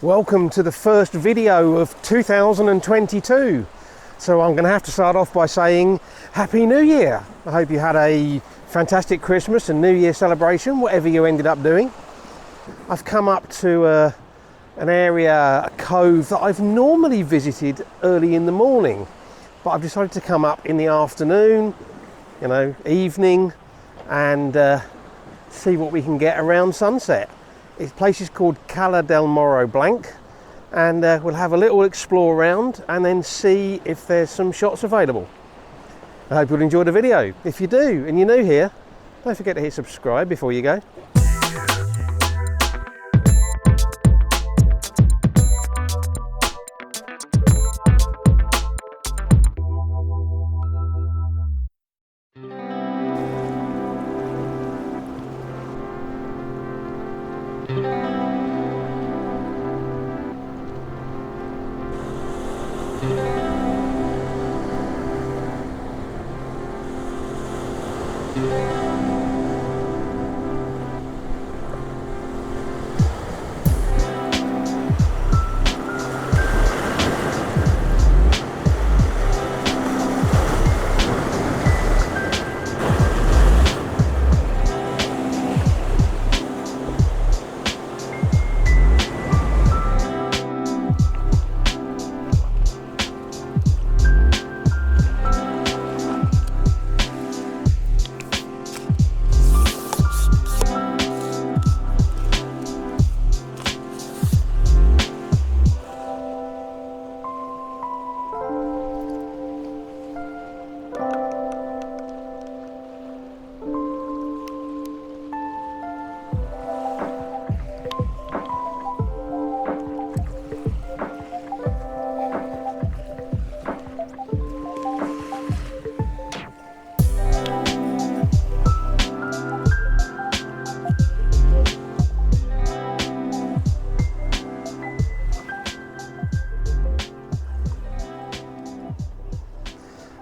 Welcome to the first video of 2022. So I'm going to have to start off by saying Happy New Year. I hope you had a fantastic Christmas and New Year celebration, whatever you ended up doing. I've come up to an area, a cove that I've normally visited early in the morning, but I've decided to come up in the afternoon, evening, and see what we can get around sunset. This place is called Cala del Morro Blanc, and we'll have a little explore around and then see if there's some shots available. I hope you'll enjoy the video. If you do and you're new here, don't forget to hit subscribe before you go.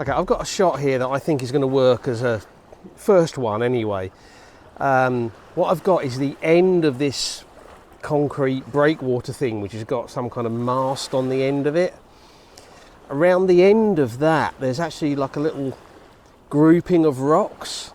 Okay, I've got a shot here that I think is going to work as a first one anyway. What I've got is the end of this concrete breakwater thing, which has got some kind of mast on the end of it. Around the end of that, there's actually like a little grouping of rocks.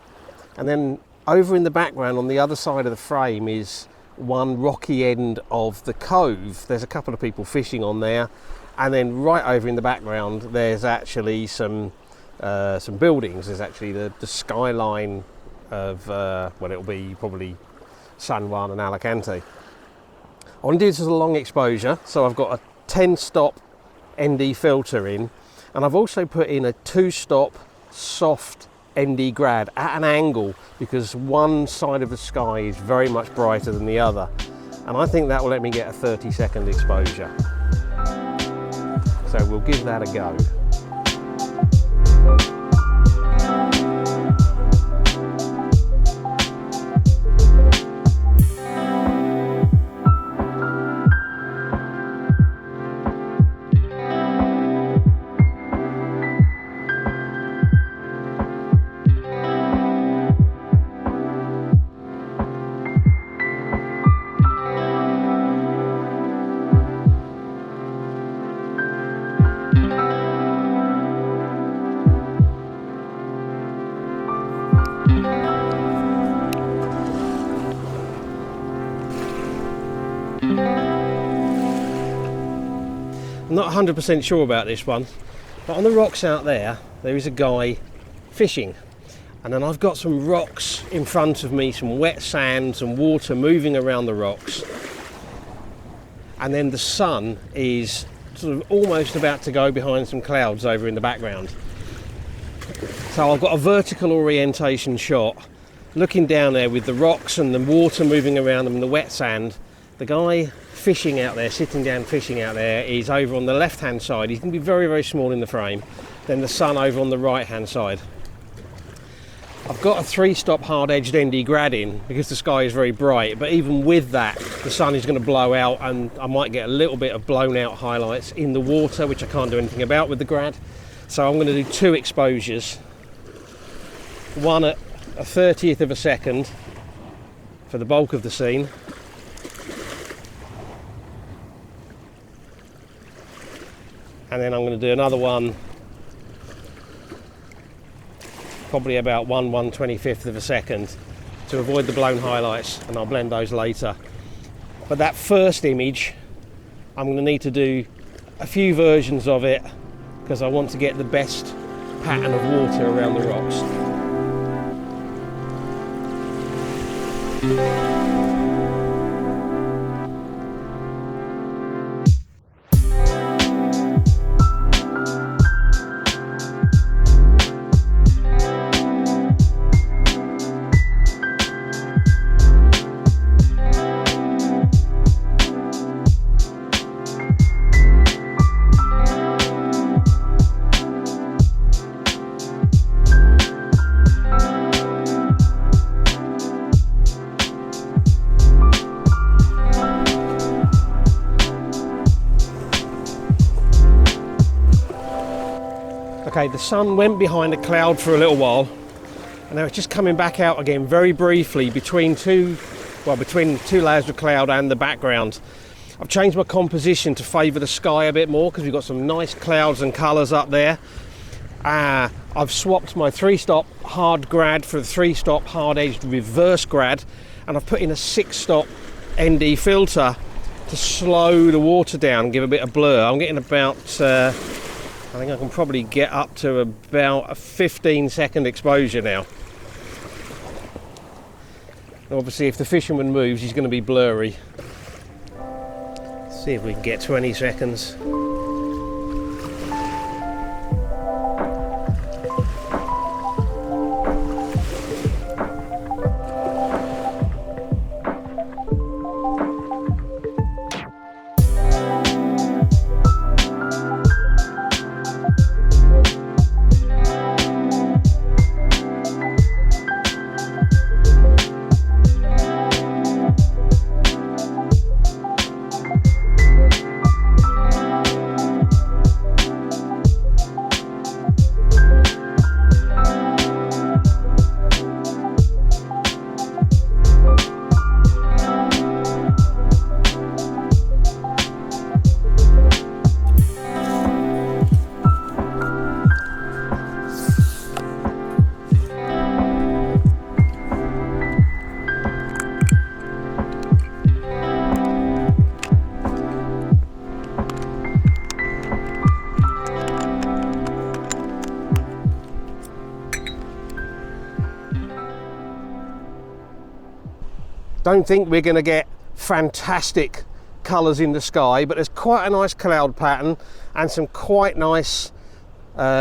And then over in the background on the other side of the frame is one rocky end of the cove. There's a couple of people fishing on there. And then right over in the background, there's actually some buildings. There's actually the skyline of, it'll be probably San Juan and Alicante. I want to do this as a long exposure, so I've got a 10-stop ND filter in, and I've also put in a 2-stop soft ND grad at an angle, because one side of the sky is very much brighter than the other. And I think that will let me get a 30-second exposure. So we'll give that a go. I'm not 100% sure about this one, but on the rocks out there is a guy fishing, and then I've got some rocks in front of me, some wet sand, some water moving around the rocks, and then the sun is sort of almost about to go behind some clouds over in the background. So I've got a vertical orientation shot looking down there with the rocks and the water moving around them and the wet sand. The guy fishing out there, sitting down fishing out there, is over on the left hand side. He's going to be very, very small in the frame. Then the sun over on the right hand side. I've got a 3-stop hard edged ND grad in because the sky is very bright, but even with that the sun is going to blow out and I might get a little bit of blown out highlights in the water, which I can't do anything about with the grad. So I'm going to do 2 exposures, one at a 30th of a second for the bulk of the scene, and then I'm going to do another one probably about 1/125th of a second to avoid the blown highlights, and I'll blend those later. But that first image, I'm going to need to do a few versions of it because I want to get the best pattern of water around the rocks. Okay, the sun went behind a cloud for a little while, and now it's just coming back out again very briefly between two layers of cloud and the background. I've changed my composition to favour the sky a bit more because we've got some nice clouds and colours up there. I've swapped my 3-stop hard grad for a 3-stop hard-edged reverse grad, and I've put in a 6-stop ND filter to slow the water down and give a bit of blur. I'm getting about I think I can probably get up to about a 15-second exposure now. Obviously, if the fisherman moves, he's going to be blurry. Let's see if we can get 20 seconds. Don't think we're going to get fantastic colours in the sky, but there's quite a nice cloud pattern and some quite nice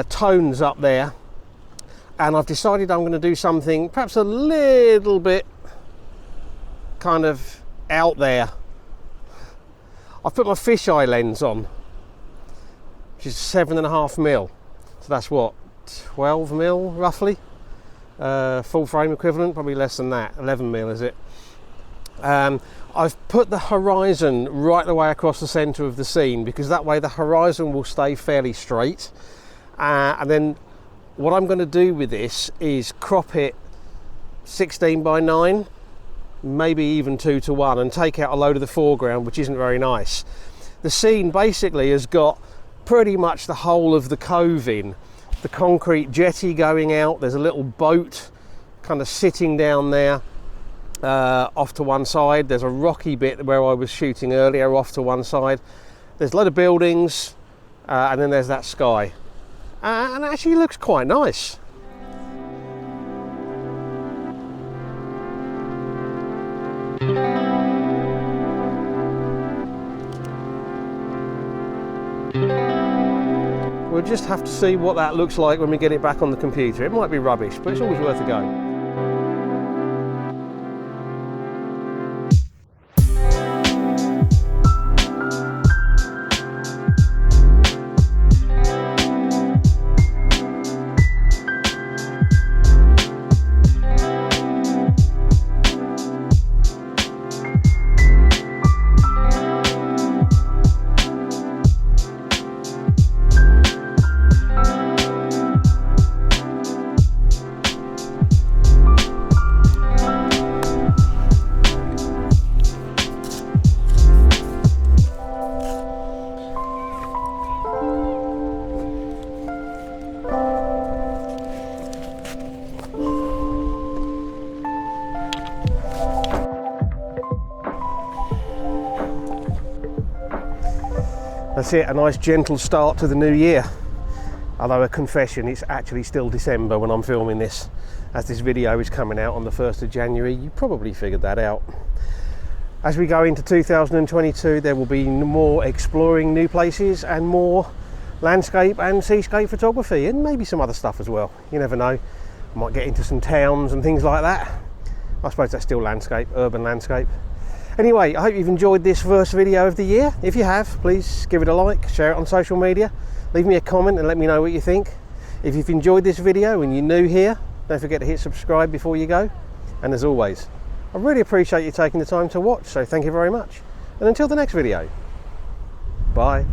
tones up there. And I've decided I'm going to do something perhaps a little bit kind of out there. I've put my fisheye lens on, which is 7.5mm. So that's what, 12mm roughly? Full frame equivalent, probably less than that, 11mm is it? I've put the horizon right the way across the centre of the scene because that way the horizon will stay fairly straight. And then what I'm going to do with this is crop it 16:9, maybe even 2:1, and take out a load of the foreground, which isn't very nice. The scene basically has got pretty much the whole of the cove in. The concrete jetty going out, there's a little boat kind of sitting down there. Off to one side, there's a rocky bit where I was shooting earlier off to one side. There's a lot of buildings, and then there's that sky, and it actually looks quite nice. We'll just have to see what that looks like when we get it back on the computer. It might be rubbish, but it's always worth a go. That's it, a nice gentle start to the new year. Although a confession, it's actually still December when I'm filming this. As this video is coming out on the 1st of January, you probably figured that out. As we go into 2022, there will be more exploring new places and more landscape and seascape photography, and maybe some other stuff as well. You never know. I might get into some towns and things like that. I suppose that's still landscape, urban landscape. Anyway, I hope you've enjoyed this first video of the year. If you have, please give it a like, share it on social media, leave me a comment and let me know what you think. If you've enjoyed this video and you're new here, don't forget to hit subscribe before you go. And as always, I really appreciate you taking the time to watch, so thank you very much. And until the next video, bye.